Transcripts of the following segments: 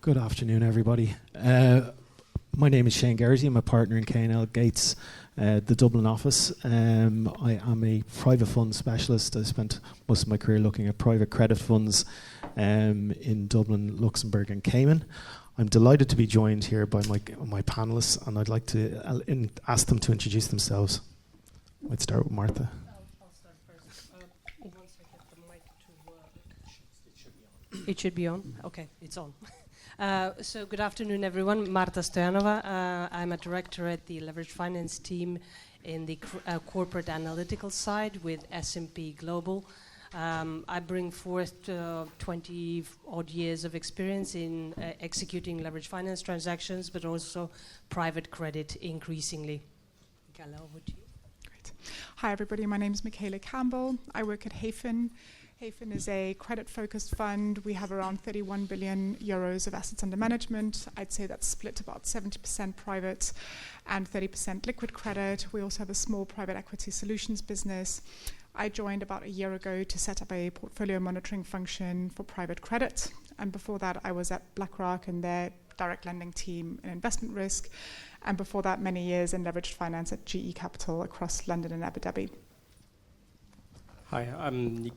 Good afternoon, everybody. My name is Shane Garrity. I'm a partner in K&L Gates, the Dublin office. I am a private fund specialist. I spent most of my career looking at private credit funds in Dublin, Luxembourg and Cayman. I'm delighted to be joined here by my panellists, and I'd like to ask them to introduce themselves. I'd start with Martha. I'll start first. Once I get the mic to work. It should be on? Okay, it's on. So good afternoon, everyone. Marta Stoyanova. I'm a director at the leveraged finance team in the corporate analytical side with S&P Global. I bring forth 20-odd years of experience in executing leveraged finance transactions, but also private credit increasingly. Michaela, over to you. Great. Hi, everybody. My name is Michaela Campbell. I work at Hafen. Hafen is a credit-focused fund. We have around 31 billion euros of assets under management. I'd say that's split about 70% private and 30% liquid credit. We also have a small private equity solutions business. I joined about a year ago to set up a portfolio monitoring function for private credit. And before that, I was at BlackRock and their direct lending team in investment risk. And before that, many years in leveraged finance at GE Capital across London and Abu Dhabi. Hi, I'm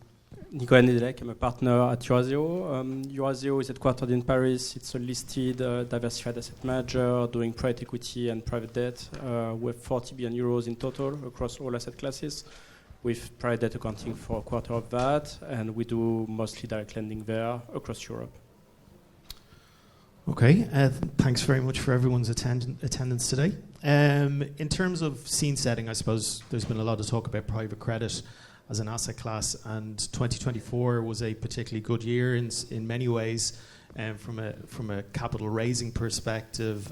Nicolas Nedelec. I'm a partner at Eurazeo. Eurazeo is headquartered in Paris. It's a listed diversified asset manager doing private equity and private debt. We have 40 billion euros in total across all asset classes, with private debt accounting for a quarter of that, and we do mostly direct lending there across Europe. Okay, thanks very much for everyone's attendance today. In terms of scene setting, I suppose there's been a lot of talk about private credit as an asset class, and 2024 was a particularly good year in many ways from a capital raising perspective,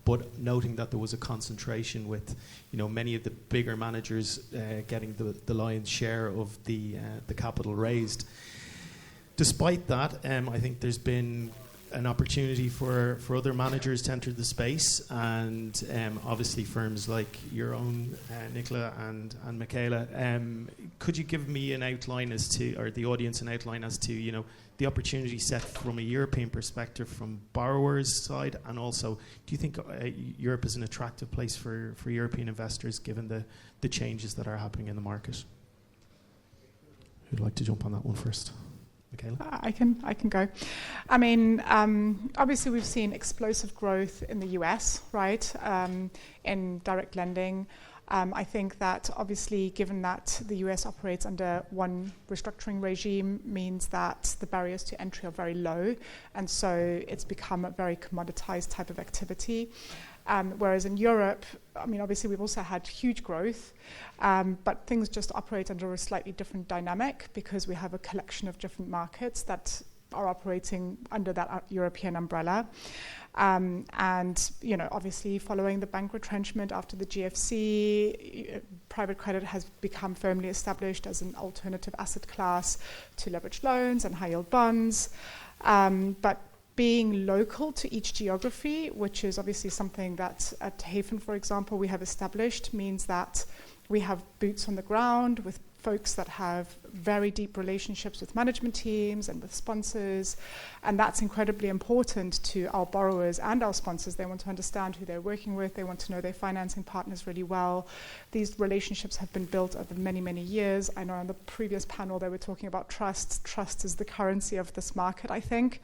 but noting that there was a concentration with many of the bigger managers getting the lion's share of the capital raised. Despite that, I think there's been an opportunity for other managers to enter the space, and obviously firms like your own, Nicola and Michaela. Could you give me an outline or the audience an outline as to the opportunity set from a European perspective from borrowers' side, and also do you think Europe is an attractive place for European investors given the changes that are happening in the market? Who'd like to jump on that one first? Michaela? I can go. I mean, obviously we've seen explosive growth in the US, right, in direct lending. I think that obviously given that the US operates under one restructuring regime means that the barriers to entry are very low, and so it's become a very commoditized type of activity. Whereas in Europe, I mean, obviously we've also had huge growth, but things just operate under a slightly different dynamic because we have a collection of different markets that are operating under that European umbrella. And, obviously following the bank retrenchment after the GFC, private credit has become firmly established as an alternative asset class to leveraged loans and high-yield bonds. But being local to each geography, which is obviously something that at Hafen, for example, we have established, means that we have boots on the ground with folks that have very deep relationships with management teams and with sponsors, and that's incredibly important to our borrowers and our sponsors. They want to understand who they're working with. They want to know their financing partners really well. These relationships have been built over many, many years. I know on the previous panel they were talking about trust. Trust is the currency of this market, I think.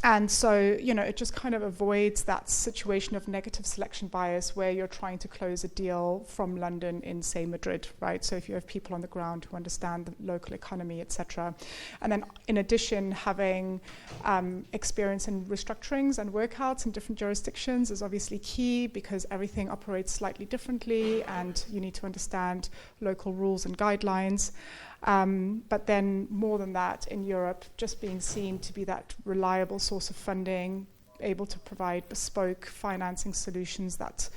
And so, it just kind of avoids that situation of negative selection bias where you're trying to close a deal from London in, say, Madrid, right? So if you have people on the ground who understand the local economy, etc. And then in addition, having experience in restructurings and workouts in different jurisdictions is obviously key because everything operates slightly differently and you need to understand local rules and guidelines. But then more than that, in Europe, just being seen to be that reliable source of funding, able to provide bespoke financing solutions that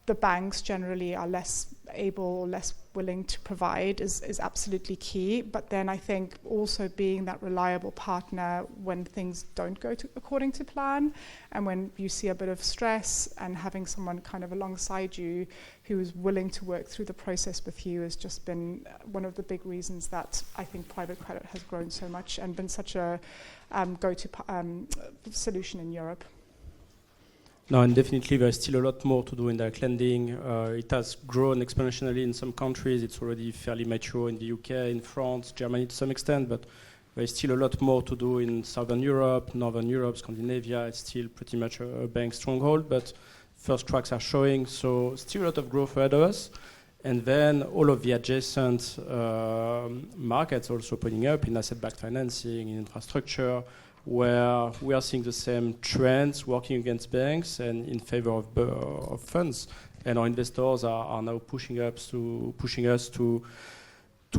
the banks generally are less able, less willing to provide is absolutely key. But then I think also being that reliable partner when things don't go according to plan, and when you see a bit of stress, and having someone kind of alongside you who is willing to work through the process with you has just been one of the big reasons that I think private credit has grown so much and been such a go-to solution in Europe. No, and definitely there's still a lot more to do in direct lending. It has grown exponentially in some countries. It's already fairly mature in the UK, in France, Germany to some extent, but there's still a lot more to do in Southern Europe, Northern Europe, Scandinavia. It's still pretty much a bank stronghold, but first tracks are showing, so still a lot of growth ahead of us. And then all of the adjacent markets also opening up in asset-backed financing, in infrastructure, where we are seeing the same trends working against banks and in favor of funds. And our investors are now pushing us to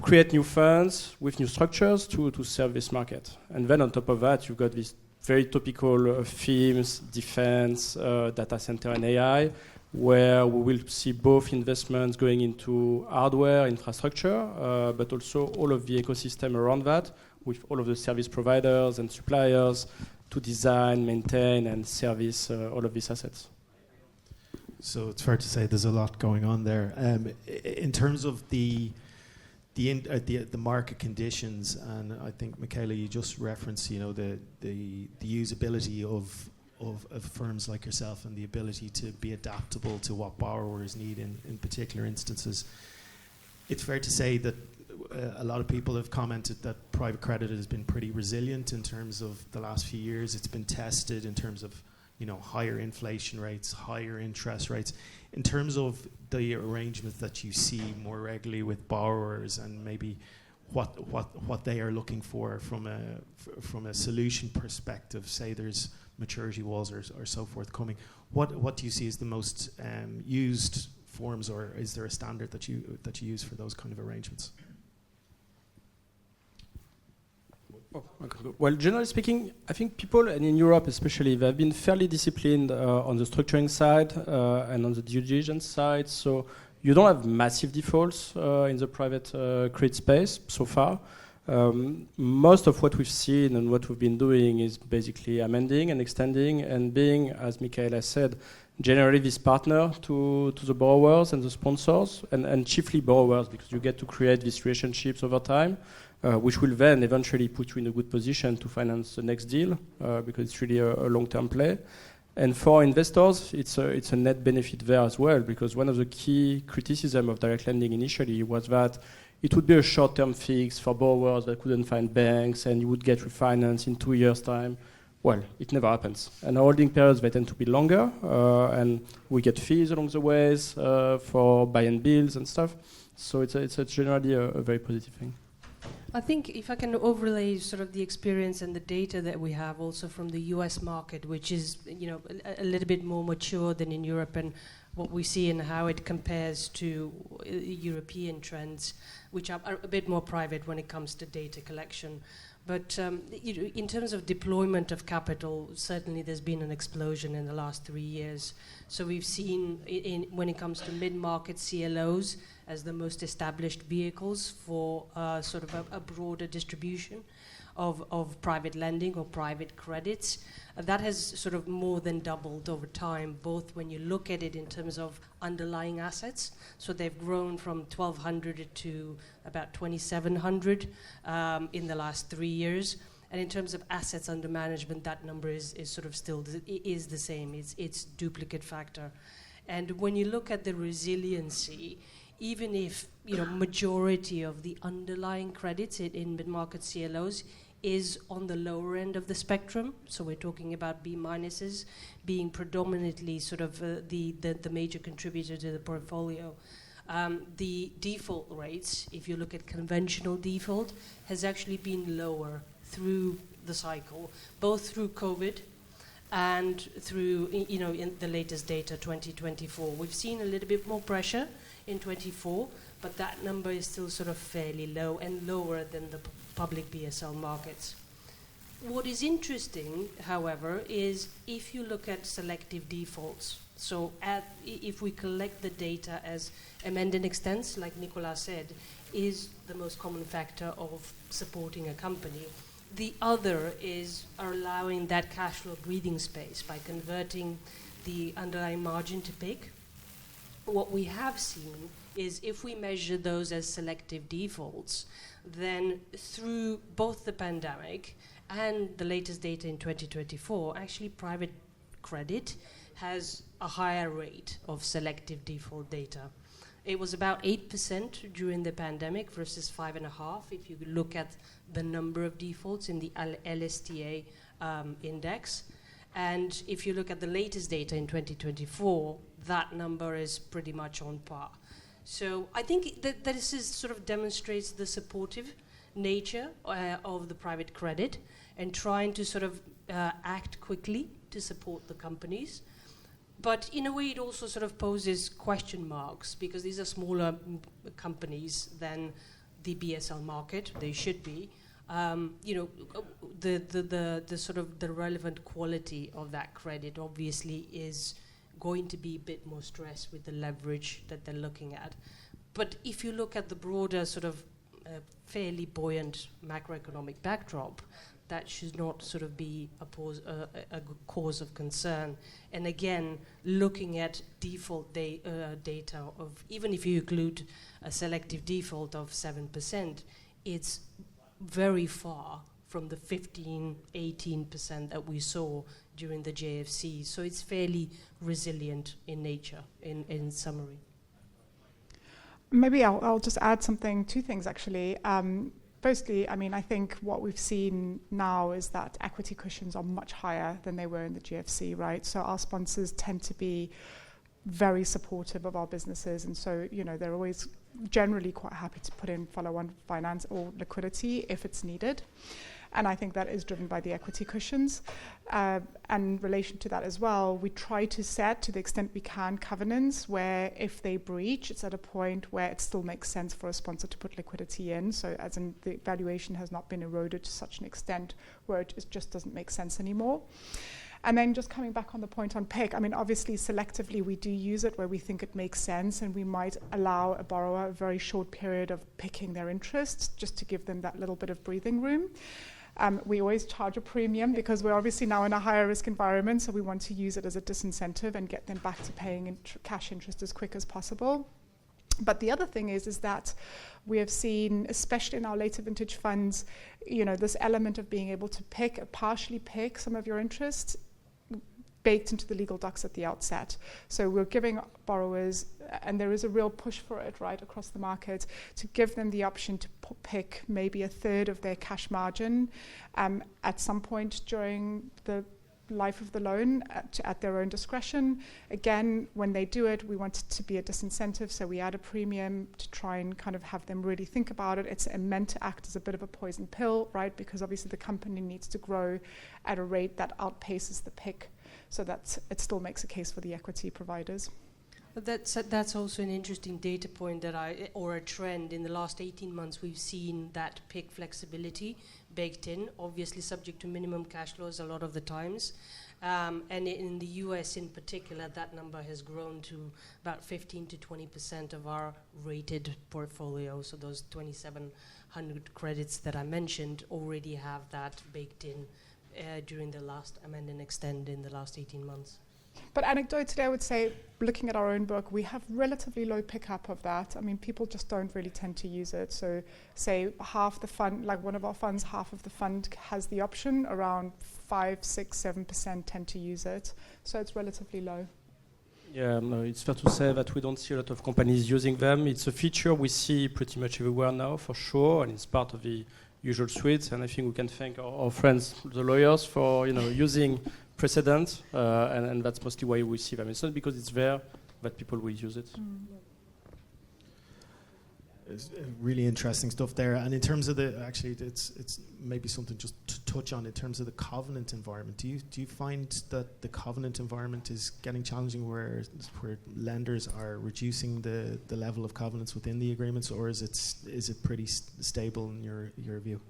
create new funds with new structures to serve this market. And then on top of that, you've got these very topical themes, defense, data center and AI, where we will see both investments going into hardware, infrastructure, but also all of the ecosystem around that, with all of the service providers and suppliers to design, maintain, and service all of these assets. So it's fair to say there's a lot going on there. In terms of the market conditions, and I think, Michaela, you just referenced, the usability of firms like yourself and the ability to be adaptable to what borrowers need in particular instances. It's fair to say that a lot of people have commented that private credit has been pretty resilient in terms of the last few years. It's been tested in terms of, higher inflation rates, higher interest rates. In terms of the arrangements that you see more regularly with borrowers, and maybe what they are looking for from a solution perspective, say there's maturity walls or so forth coming, what do you see as the most used forms, or is there a standard that you use for those kind of arrangements? Well, generally speaking, I think people, and in Europe especially, they've been fairly disciplined on the structuring side and on the due diligence side. So you don't have massive defaults in the private credit space so far. Most of what we've seen and what we've been doing is basically amending and extending and being, as Michaela said, generally this partner to the borrowers and the sponsors, and chiefly borrowers, because you get to create these relationships over time, which will then eventually put you in a good position to finance the next deal, because it's really a long-term play. And for investors, it's a net benefit there as well, because one of the key criticism of direct lending initially was that it would be a short-term fix for borrowers that couldn't find banks, and you would get refinanced in 2 years' time. Well, it never happens. And our holding periods, they tend to be longer, and we get fees along the ways for buy and builds and stuff. So it's generally a very positive thing. I think if I can overlay sort of the experience and the data that we have also from the US market, which is a little bit more mature than in Europe, and what we see and how it compares to European trends, which are a bit more private when it comes to data collection. But in terms of deployment of capital, certainly there's been an explosion in the last 3 years. So we've seen, when it comes to mid-market CLOs, as the most established vehicles for sort of a broader distribution of private lending or private credits. That has sort of more than doubled over time, both when you look at it in terms of underlying assets. So they've grown from 1,200 to about 2,700 in the last 3 years. And in terms of assets under management, that number is sort of still is the same. It's duplicate factor. And when you look at the resiliency, even if majority of the underlying credits in mid-market CLOs is on the lower end of the spectrum, so we're talking about B minuses being predominantly sort of the major contributor to the portfolio. The default rates, if you look at conventional default, has actually been lower through the cycle, both through COVID and through in the latest data 2024. We've seen a little bit more pressure in 24, but that number is still sort of fairly low and lower than the public BSL markets. What is interesting, however, is if you look at selective defaults, So if we collect the data as amend and extends, like Nicolas said, is the most common factor of supporting a company. The other is allowing that cash flow breathing space by converting the underlying margin to PIK. What we have seen is if we measure those as selective defaults, then through both the pandemic and the latest data in 2024, actually private credit has a higher rate of selective default data. It was about 8% during the pandemic versus 5.5% if you look at the number of defaults in the LSTA index. And if you look at the latest data in 2024, that number is pretty much on par. So I think that this is sort of demonstrates the supportive nature of the private credit and trying to sort of act quickly to support the companies. But in a way, it also sort of poses question marks because these are smaller companies than the BSL market. They should be. The sort of the relevant quality of that credit obviously is going to be a bit more stressed with the leverage that they're looking at. But if you look at the broader sort of fairly buoyant macroeconomic backdrop, that should not sort of be a cause of concern. And again, looking at default data of, even if you include a selective default of 7%, it's very far from the 15-18% that we saw during the JFC. So it's fairly resilient in nature, in summary. Maybe I'll just add something, two things actually. Firstly, I mean, I think what we've seen now is that equity cushions are much higher than they were in the GFC, right? So our sponsors tend to be very supportive of our businesses, and so, you know, they're always generally quite happy to put in follow-on finance or liquidity if it's needed. And I think that is driven by the equity cushions. And in relation to that as well, we try to set, to the extent we can, covenants where if they breach, it's at a point where it still makes sense for a sponsor to put liquidity in. So as in the valuation has not been eroded to such an extent where it just doesn't make sense anymore. And then just coming back on the point on PIK, I mean, obviously selectively we do use it where we think it makes sense, and we might allow a borrower a very short period of picking their interest just to give them that little bit of breathing room. We always charge a premium because we're obviously now in a higher risk environment, so we want to use it as a disincentive and get them back to paying cash interest as quick as possible. But the other thing is that we have seen, especially in our later vintage funds, you know, this element of being able to partially pick some of your interest baked into the legal docs at the outset. So we're giving borrowers, and there is a real push for it right across the market, to give them the option to pick maybe a third of their cash margin at some point during the life of the loan at their own discretion. Again, when they do it, we want it to be a disincentive, so we add a premium to try and kind of have them really think about it. It's meant to act as a bit of a poison pill, right? Because obviously the company needs to grow at a rate that outpaces the PIK, so that it still makes a case for the equity providers. That's also an interesting data point or a trend. In the last 18 months, we've seen that PIK flexibility baked in, obviously subject to minimum cash flows a lot of the times. And in the US in particular, that number has grown to about 15 to 20% of our rated portfolio. So those 2,700 credits that I mentioned already have that baked in during the last amend and extend in the last 18 months. But anecdotally, I would say, looking at our own book, we have relatively low pickup of that. I mean, people just don't really tend to use it. So say half the fund, like one of our funds, half of the fund has the option, around 5, 6, 7% tend to use it. So it's relatively low. Yeah, no, it's fair to say that we don't see a lot of companies using them. It's a feature we see pretty much everywhere now, for sure, and it's part of the usual suite. And I think we can thank our friends, the lawyers, for using precedent, and that's mostly why we see them. It's not because it's there that people will use it. It's really interesting stuff there. And in terms of it's maybe something just to touch on in terms of the covenant environment. Do you find that the covenant environment is getting challenging, where lenders are reducing the level of covenants within the agreements, or is it pretty stable in your view?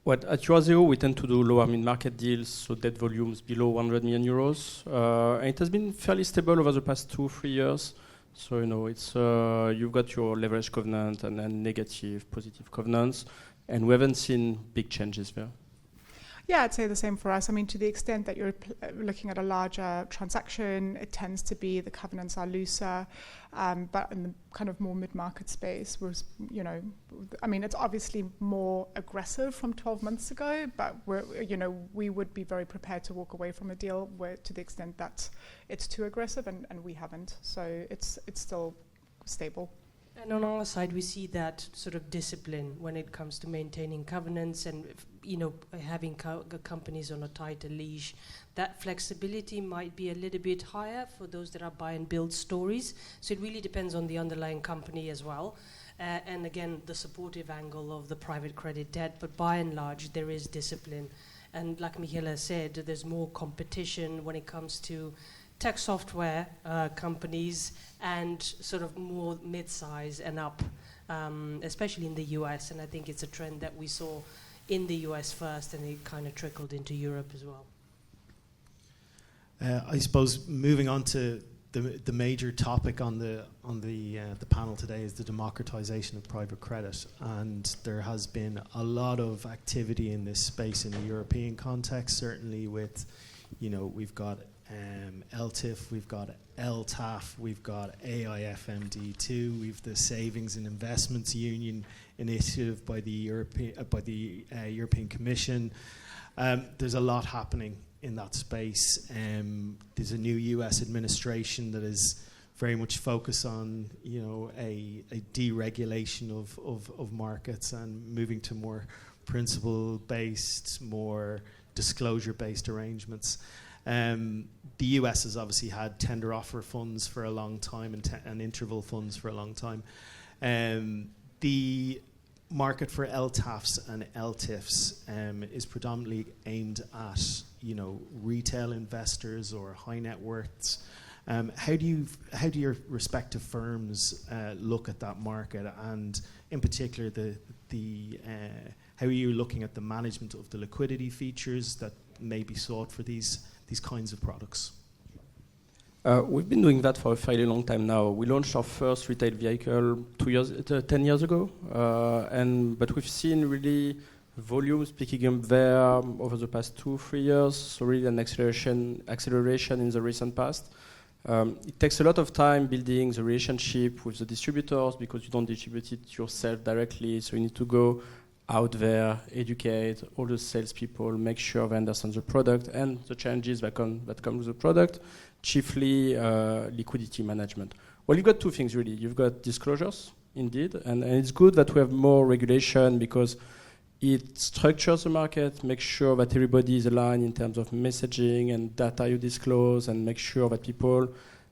Well, at Eurazeo, we tend to do lower mid-market deals, so debt volumes below 100 million euros. And it has been fairly stable over the past 2-3 years. So, it's you've got your leverage covenant and then negative, positive covenants. And we haven't seen big changes there. Yeah, I'd say the same for us. I mean, to the extent that you're looking at a larger transaction, it tends to be the covenants are looser, but in the kind of more mid-market space, it's obviously more aggressive from 12 months ago, but we would be very prepared to walk away from a deal where, to the extent that it's too aggressive, and we haven't. So it's still stable. And on our side, we see that sort of discipline when it comes to maintaining covenants and, having companies on a tighter leash. That flexibility might be a little bit higher for those that are buy and build stories. So it really depends on the underlying company as well. And again, the supportive angle of the private credit debt. But by and large, there is discipline. And like Michela said, there's more competition when it comes to tech software companies and sort of more mid-size and up, especially in the US. And I think it's a trend that we saw in the US first, and it kind of trickled into Europe as well. I suppose moving on to the major topic on the panel today is the democratization of private credit, and there has been a lot of activity in this space in the European context. Certainly, with we've got LTIF, we've got LTAF, we've got AIFMD2, we've the Savings and Investments Union initiative by the European Commission. There's a lot happening in that space. There's a new US administration that is very much focused on a deregulation of markets and moving to more principle-based, more disclosure-based arrangements. The US has obviously had tender offer funds for a long time and interval funds for a long time. The market for LTAFs and LTIFs is predominantly aimed at retail investors or high net worths. How do your respective firms look at that market, and in particular how are you looking at the management of the liquidity features that may be sought for these kinds of products? We've been doing that for a fairly long time now. We launched our first retail vehicle 10 years ago, but we've seen really volumes picking up there over the past 2-3 years. So really an acceleration in the recent past. It takes a lot of time building the relationship with the distributors because you don't distribute it yourself directly. So you need to go out there, educate all the salespeople, make sure they understand the product and the challenges that come with the product, chiefly liquidity management. Well, you've got two things really. You've got disclosures, indeed, and it's good that we have more regulation because it structures the market, makes sure that everybody is aligned in terms of messaging and data you disclose, and make sure that people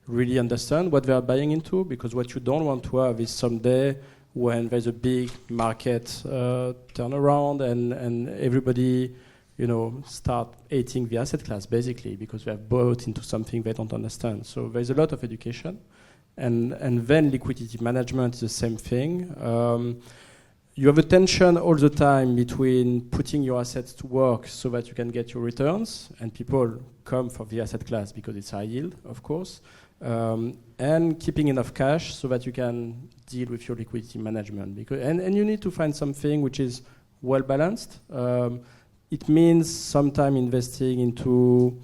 really understand what they are buying into, because what you don't want to have is someday when there's a big market turnaround and everybody, start hating the asset class basically because they have bought into something they don't understand. So there's a lot of education, and then liquidity management is the same thing. You have a tension all the time between putting your assets to work so that you can get your returns, and people come for the asset class because it's high yield, of course. And keeping enough cash so that you can deal with your liquidity management. And you need to find something which is well balanced. It means sometimes investing into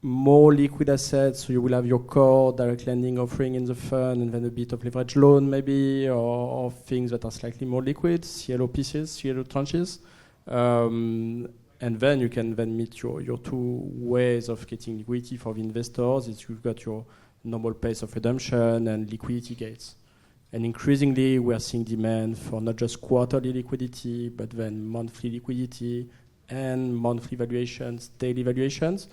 more liquid assets, so you will have your core direct lending offering in the fund, and then a bit of leverage loan maybe, or things that are slightly more liquid, CLO pieces, CLO tranches. And then you can meet your two ways of getting liquidity for the investors. Is you've got your normal pace of redemption and liquidity gates. And increasingly, we are seeing demand for not just quarterly liquidity, but then monthly liquidity and monthly valuations, daily valuations,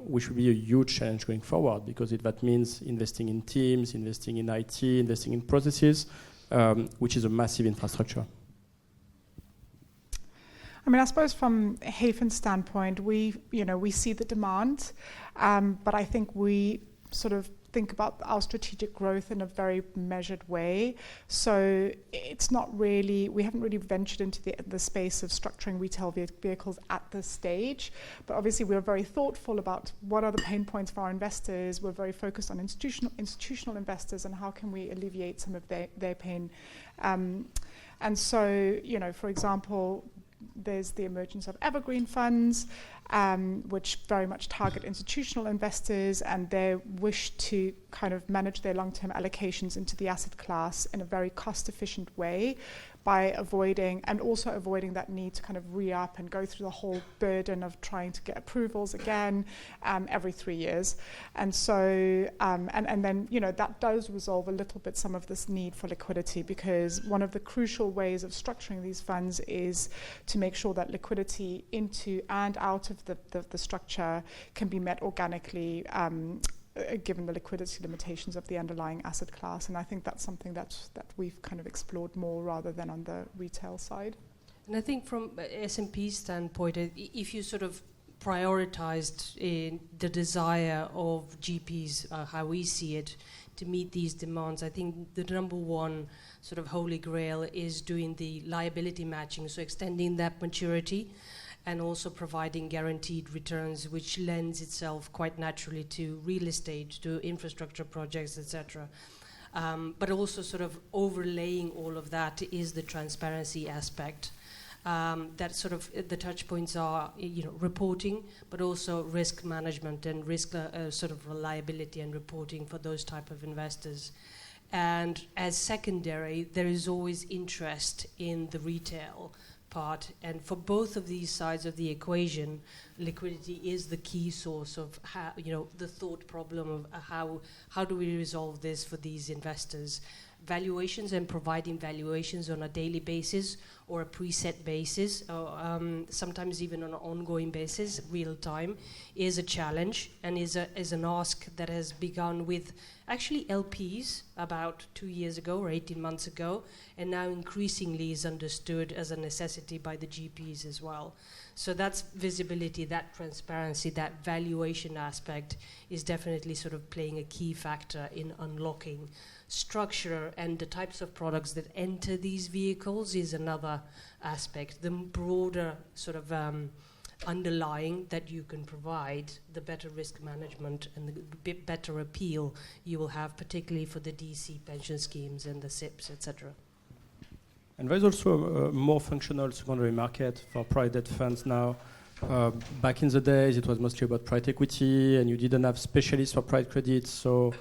which will be a huge challenge going forward because that means investing in teams, investing in IT, investing in processes, which is a massive infrastructure. I mean, I suppose from Hayfin's standpoint, we see the demand, but I think we sort of think about our strategic growth in a very measured way. So it's not really, we haven't really ventured into the space of structuring retail vehicles at this stage. But obviously we're very thoughtful about what are the pain points for our investors. We're very focused on institutional investors and how can we alleviate some of their pain. And so, you know, for example, there's the emergence of evergreen funds, which very much target institutional investors and their wish to kind of manage their long-term allocations into the asset class in a very cost-efficient way by avoiding that need to kind of re-up and go through the whole burden of trying to get approvals again every 3 years. And so, and then, you know, that does resolve a little bit some of this need for liquidity, because one of the crucial ways of structuring these funds is to make sure that liquidity into and out of the structure can be met organically, given the liquidity limitations of the underlying asset class. And I think that's something that we've kind of explored more rather than on the retail side. And I think from S&P's standpoint, if you sort of prioritized the desire of GPs, how we see it, to meet these demands, I think the number one sort of holy grail is doing the liability matching, so extending that maturity, and also providing guaranteed returns, which lends itself quite naturally to real estate, to infrastructure projects, etc. But also sort of overlaying all of that is the transparency aspect. That sort of the touch points are, you know, reporting, but also risk management and risk sort of reliability and reporting for those type of investors. And as secondary, there is always interest in the retail part, and for both of these sides of the equation, liquidity is the key source of how, you know, the thought problem of how do we resolve this for these investors. Valuations and providing valuations on a daily basis or a preset basis, or sometimes even on an ongoing basis, real time, is a challenge and is an ask that has begun with actually LPs about 2 years ago or 18 months ago, and now increasingly is understood as a necessity by the GPs as well. So that's visibility, that transparency, that valuation aspect is definitely sort of playing a key factor in unlocking structure, and the types of products that enter these vehicles is another aspect. The broader sort of underlying that you can provide, the better risk management and the bit better appeal you will have, particularly for the DC pension schemes and the SIPs, etc. And there's also a more functional secondary market for private funds now. Back in the days, it was mostly about private equity, and you didn't have specialists for private credit, so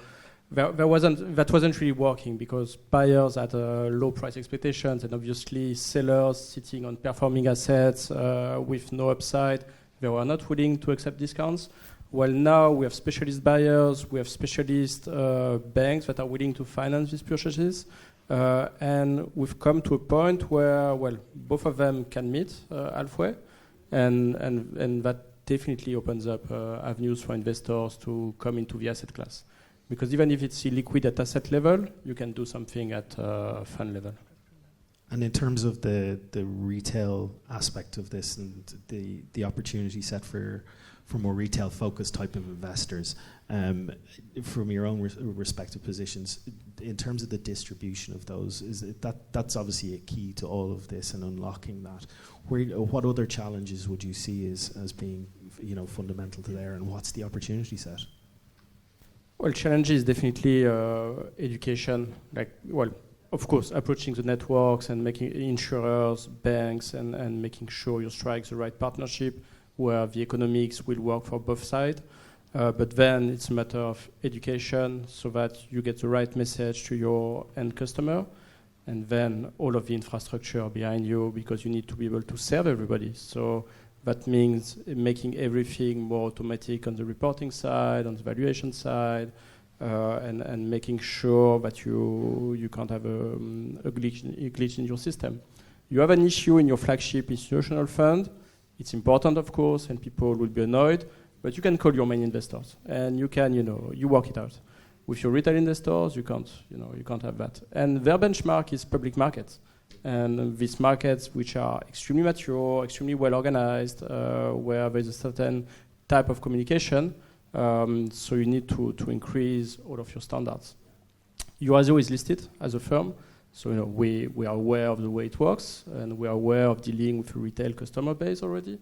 that wasn't really working, because buyers had low price expectations, and obviously sellers sitting on performing assets with no upside, they were not willing to accept discounts. Well, now we have specialist buyers, we have specialist banks that are willing to finance these purchases, and we've come to a point where, well, both of them can meet halfway, and that definitely opens up avenues for investors to come into the asset class. Because even if it's illiquid at asset level, you can do something at fund level. And in terms of the retail aspect of this and the opportunity set for more retail-focused type of investors, from your own respective positions, in terms of the distribution of those, that's obviously a key to all of this and unlocking that. What other challenges would you see as being, you know, fundamental to there, and what's the opportunity set? Well, challenge is definitely education. Of course, approaching the networks and making insurers, banks, and making sure you strike the right partnership where the economics will work for both sides. But then it's a matter of education so that you get the right message to your end customer, and then all of the infrastructure behind you, because you need to be able to serve everybody. So that means making everything more automatic on the reporting side, on the valuation side, and making sure that you can't have a glitch in your system. You have an issue in your flagship institutional fund. It's important, of course, and people will be annoyed, but you can call your main investors, and you can, you work it out. With your retail investors, you can't have that. And their benchmark is public markets. And these markets, which are extremely mature, extremely well organized, where there's a certain type of communication, So you need to increase all of your standards. Eurazeo is listed as a firm, so we are aware of the way it works, and we are aware of dealing with a retail customer base already.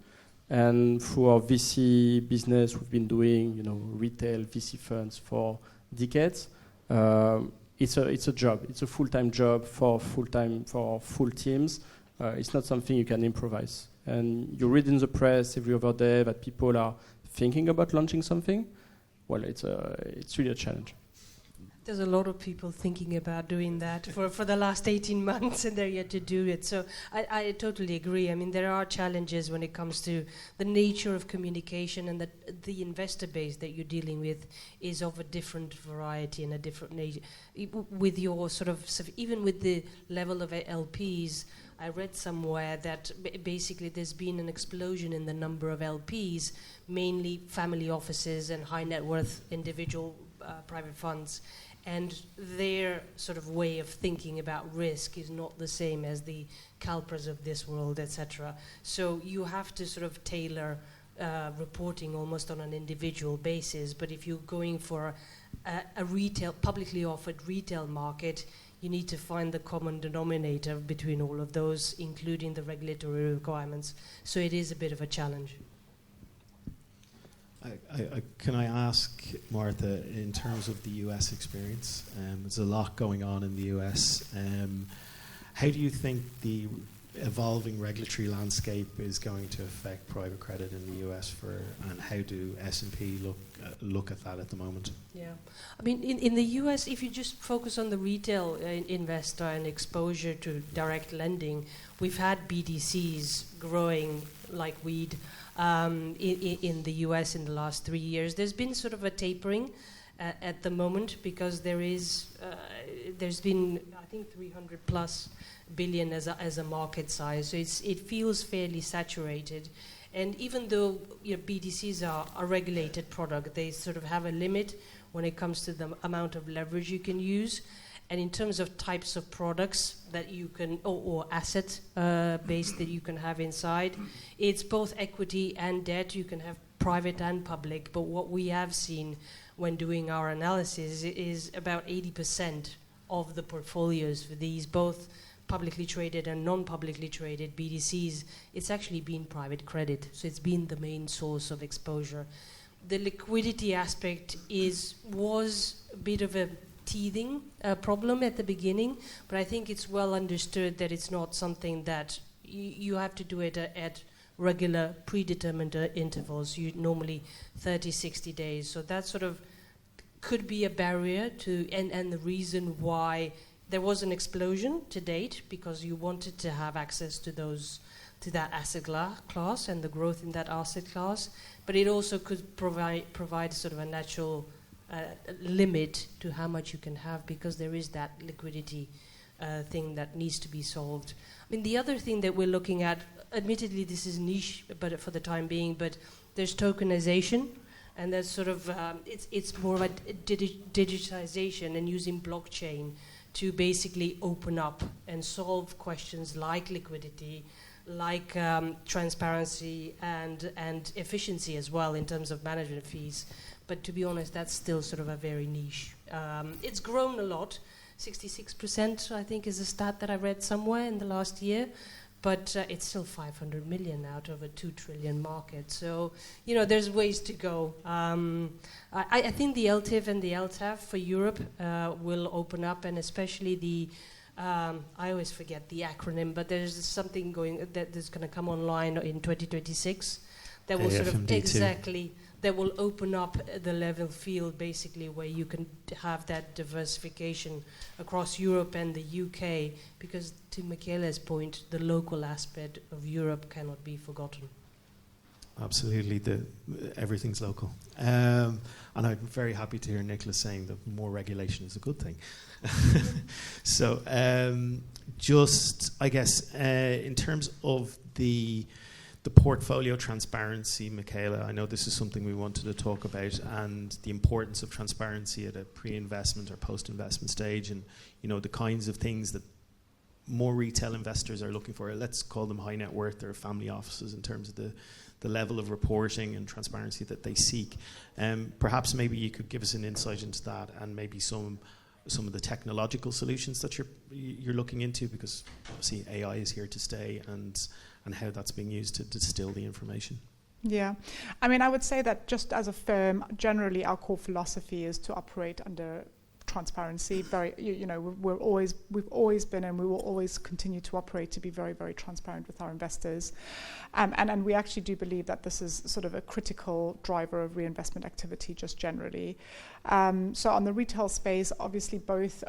And through our VC business, we've been doing retail VC funds for decades. It's a job. It's a full-time job for full teams. It's not something you can improvise. And you read in the press every other day that people are thinking about launching something. Well, it's really a challenge. There's a lot of people thinking about doing that for the last 18 months, and they're yet to do it. So I totally agree. I mean, there are challenges when it comes to the nature of communication, and that the investor base that you're dealing with is of a different variety and a different nature. With your even with the level of LPs, I read somewhere that basically there's been an explosion in the number of LPs, mainly family offices and high net worth individual private funds. And their sort of way of thinking about risk is not the same as the CalPERS of this world, etc. So you have to sort of tailor reporting almost on an individual basis. But if you're going for a retail, publicly offered retail market, you need to find the common denominator between all of those, including the regulatory requirements. So it is a bit of a challenge. Can I ask, Martha, in terms of the US experience, there's a lot going on in the US. How do you think the evolving regulatory landscape is going to affect private credit in the US, and how do S&P look at that at the moment? Yeah, I mean, in the US, if you just focus on the retail investor and exposure to direct lending, we've had BDCs growing like weed. In the US in the last 3 years. There's been sort of a tapering at the moment because there's been, I think, 300 plus billion as a market size. So it feels fairly saturated. And even though BDCs are a regulated product, they sort of have a limit when it comes to the amount of leverage you can use. And in terms of types of products that you can, or asset base that you can have inside, it's both equity and debt. You can have private and public. But what we have seen when doing our analysis is about 80% of the portfolios for these, both publicly traded and non-publicly traded BDCs, it's actually been private credit. So it's been the main source of exposure. The liquidity aspect was a bit of a teething problem at the beginning, but I think it's well understood that it's not something that you have to do it at regular predetermined intervals, normally 30, 60 days. So that sort of could be a barrier to, and the reason why there was an explosion to date, because you wanted to have access to that asset class and the growth in that asset class, but it also could provide sort of a natural limit to how much you can have, because there is that liquidity thing that needs to be solved. I mean, the other thing that we're looking at, admittedly this is niche, but for the time being, but there's tokenization, and there's sort of it's more of a digitization and using blockchain to basically open up and solve questions like liquidity, like transparency and efficiency as well in terms of management fees. But to be honest, that's still sort of a very niche. It's grown a lot. 66%, I think, is a stat that I read somewhere in the last year. But it's still 500 million out of a 2 trillion market. So, there's ways to go. I think the LTIF and the LTAF for Europe will open up, and especially the I always forget the acronym, but there's something that's going to come online in 2026 that will sort of that will open up the level field, basically, where you can have that diversification across Europe and the UK, because to Michele's point, the local aspect of Europe cannot be forgotten. Absolutely, everything's local. And I'm very happy to hear Nicholas saying that more regulation is a good thing. So just, I guess, in terms of the portfolio transparency, Michele, I know this is something we wanted to talk about, and the importance of transparency at a pre-investment or post-investment stage, and the kinds of things that more retail investors are looking for. Let's call them high net worth or family offices in terms of the level of reporting and transparency that they seek. Perhaps maybe you could give us an insight into that, and maybe some of the technological solutions that you're looking into, because obviously AI is here to stay, and how that's being used to distill the information. Yeah, I mean, I would say that just as a firm, generally our core philosophy is to operate under transparency. We've always been, and we will always continue to operate to be very, very transparent with our investors, and we actually do believe that this is sort of a critical driver of reinvestment activity, just generally. So on the retail space, obviously both,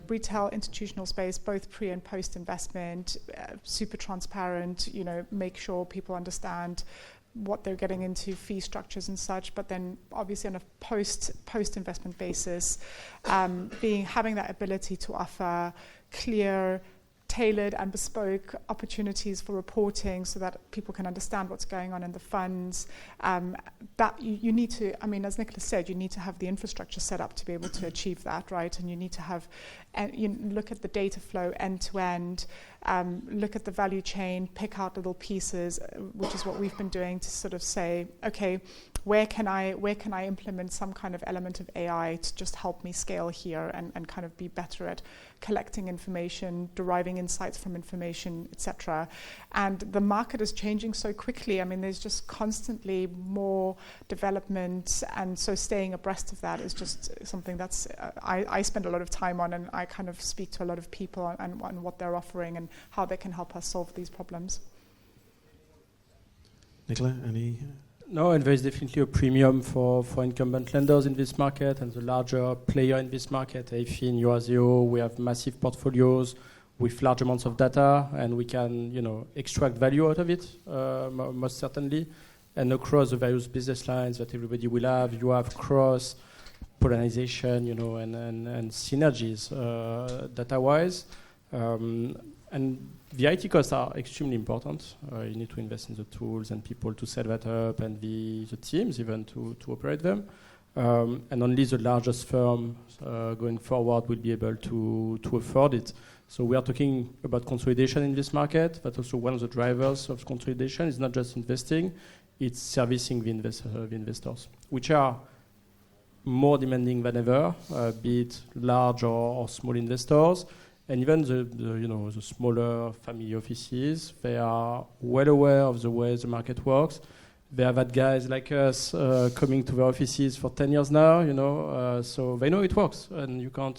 retail, institutional space, both pre and post investment, super transparent. Make sure people understand what they're getting into, fee structures and such, but then obviously on a post investment basis, having that ability to offer clear, tailored and bespoke opportunities for reporting so that people can understand what's going on in the funds. That you need to, I mean, as Nicholas said, you need to have the infrastructure set up to be able to achieve that, right? And you need to have, look at the data flow end to end, look at the value chain, pick out little pieces, which is what we've been doing to sort of say, okay, where can I implement some kind of element of AI to just help me scale here and kind of be better at collecting information, deriving insights from information, etc. And the market is changing so quickly. I mean, there's just constantly more development, and so staying abreast of that is just something that's I spend a lot of time on, and I kind of speak to a lot of people and what they're offering and how they can help us solve these problems. Nicola, any? No, and there is definitely a premium for incumbent lenders in this market and the larger player in this market. AFI and Eurazeo, we have massive portfolios with large amounts of data, and we can, extract value out of it, most certainly. And across the various business lines that everybody will have, you have cross-pollination, and synergies data-wise. And the IT costs are extremely important. You need to invest in the tools and people to set that up, and the teams even to operate them. And only the largest firm going forward will be able to afford it. So we are talking about consolidation in this market, but also one of the drivers of consolidation is not just investing, it's servicing the investors, which are more demanding than ever, be it large or small investors. And even the smaller family offices, they are well aware of the way the market works. They have had guys like us coming to their offices for 10 years now, so they know it works. And you can't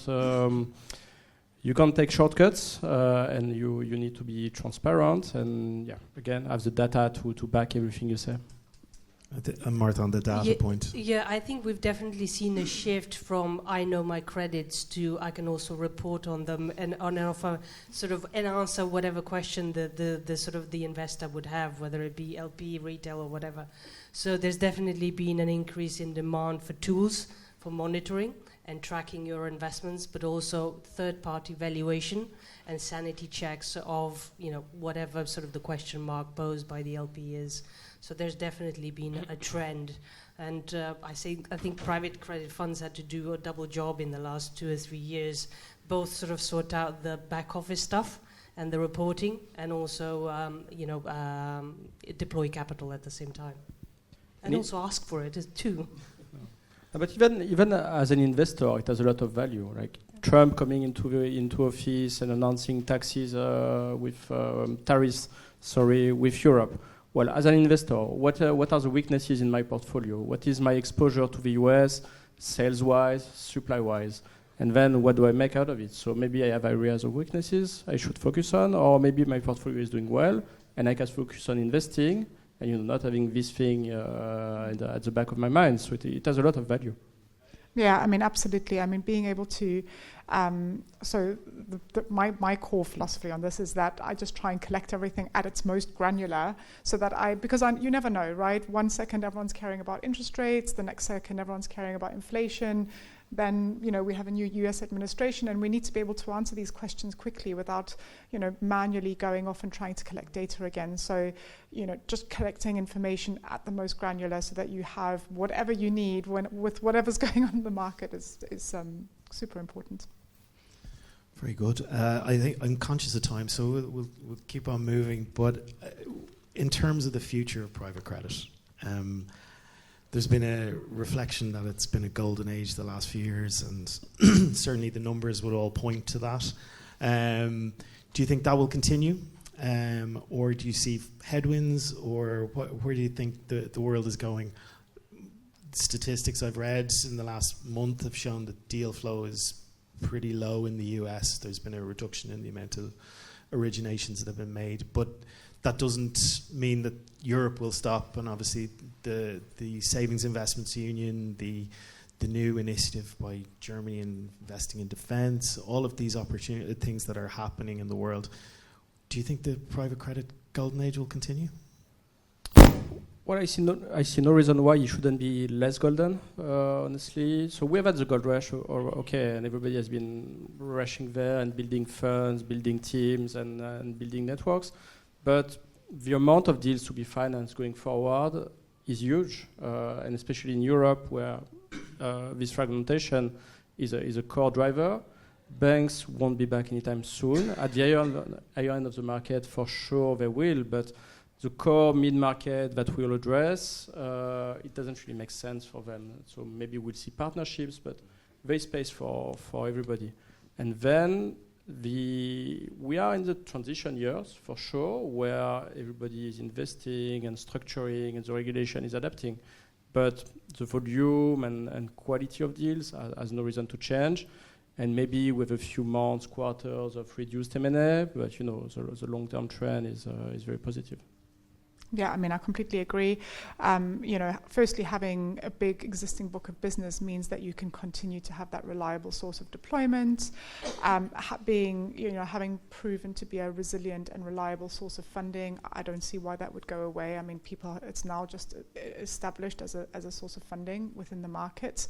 take shortcuts, and you need to be transparent. And again, have the data to back everything you say. And Martha, on the data point. Yeah, I think we've definitely seen a shift from I know my credits to I can also report on them and offer sort of and answer whatever question the sort of the investor would have, whether it be LP, retail, or whatever. So there's definitely been an increase in demand for tools for monitoring and tracking your investments, but also third-party valuation and sanity checks of whatever sort of the question mark posed by the LP is. So there's definitely been a trend, and I think private credit funds had to do a double job in the last 2 or 3 years, both sort of sort out the back office stuff and the reporting, and also deploy capital at the same time, and also ask for it too. But even as an investor, it has a lot of value. Like Trump coming into office and announcing taxes tariffs with Europe. Well, as an investor, what are the weaknesses in my portfolio? What is my exposure to the US, sales-wise, supply-wise? And then what do I make out of it? So maybe I have areas of weaknesses I should focus on, or maybe my portfolio is doing well, and I can focus on investing, and not having this thing at the back of my mind. So it has a lot of value. Yeah, I mean, absolutely. I mean, being able to, my core philosophy on this is that I just try and collect everything at its most granular, so that you never know, right? 1 second everyone's caring about interest rates, the next second everyone's caring about inflation. Then, we have a new US administration, and we need to be able to answer these questions quickly without, manually going off and trying to collect data again. So, just collecting information at the most granular so that you have whatever you need with whatever's going on in the market is super important. Very good. I think I'm conscious of time, so we'll keep on moving. But in terms of the future of private credit, there's been a reflection that it's been a golden age the last few years, and certainly the numbers would all point to that. Do you think that will continue? Or do you see headwinds, or where do you think the world is going? Statistics I've read in the last month have shown that deal flow is pretty low in the US. There's been a reduction in the amount of originations that have been made, but that doesn't mean that Europe will stop. And obviously the Savings Investments Union, the new initiative by Germany investing in defence, all of these things that are happening in the world. Do you think the private credit golden age will continue? Well, I see no reason why it shouldn't be less golden, honestly. So we have had the gold rush, and everybody has been rushing there and building funds, building teams, and building networks. But the amount of deals to be financed going forward is huge, and especially in Europe, where this fragmentation is a core driver. Banks won't be back anytime soon. At the higher end of the market, for sure they will, but the core mid-market that we'll address, it doesn't really make sense for them. So maybe we'll see partnerships, but there is space for everybody. And then we are in the transition years, for sure, where everybody is investing and structuring and the regulation is adapting. But the volume and quality of deals has no reason to change. And maybe with a few months, quarters of reduced M&A, but the long-term trend is very positive. Yeah, I mean, I completely agree. Firstly, having a big existing book of business means that you can continue to have that reliable source of deployment. Having proven to be a resilient and reliable source of funding, I don't see why that would go away. I mean, it's now just established as a source of funding within the market.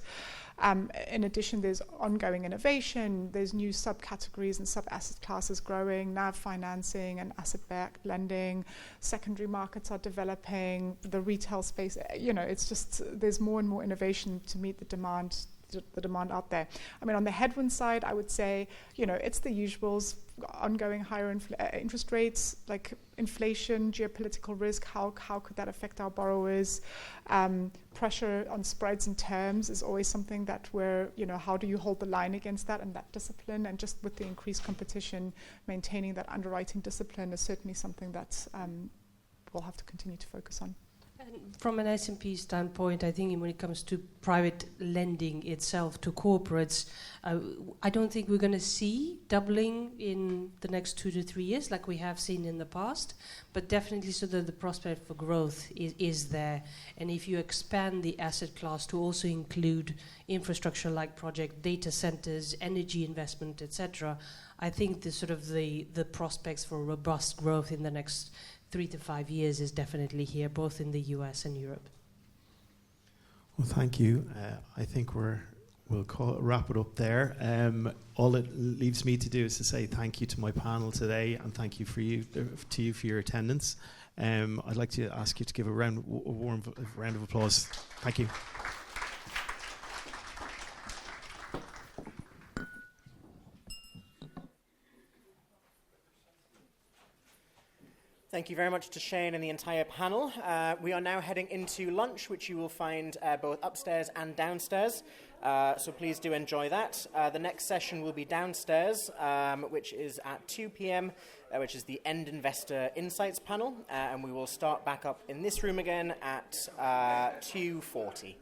In addition, there's ongoing innovation. There's new subcategories and sub-asset classes growing, NAV financing and asset-backed lending. Secondary markets are developing, the retail space, it's just, there's more and more innovation to meet the demand out there. I mean, on the headwind side, I would say, it's the usuals, ongoing higher interest rates, like inflation, geopolitical risk, how could that affect our borrowers? Pressure on spreads and terms is always something that how do you hold the line against that and that discipline? And just with the increased competition, maintaining that underwriting discipline is certainly something that we'll have to continue to focus on. And from an S&P standpoint, I think when it comes to private lending itself to corporates, I don't think we're going to see doubling in the next 2 to 3 years like we have seen in the past, but definitely so that the prospect for growth is there. And if you expand the asset class to also include infrastructure-like project, data centers, energy investment, etc., I think the prospects for robust growth in the next 3 to 5 years is definitely here, both in the US and Europe. Well, thank you. I think we'll wrap it up there. All it leaves me to do is to say thank you to my panel today, and thank you to you for your attendance. I'd like to ask you to give a warm round of applause. Thank you. Thank you very much to Shane and the entire panel. We are now heading into lunch, which you will find both upstairs and downstairs. So please do enjoy that. The next session will be downstairs, which is at 2 p.m., which is the End Investor Insights panel. And we will start back up in this room again at 2:40.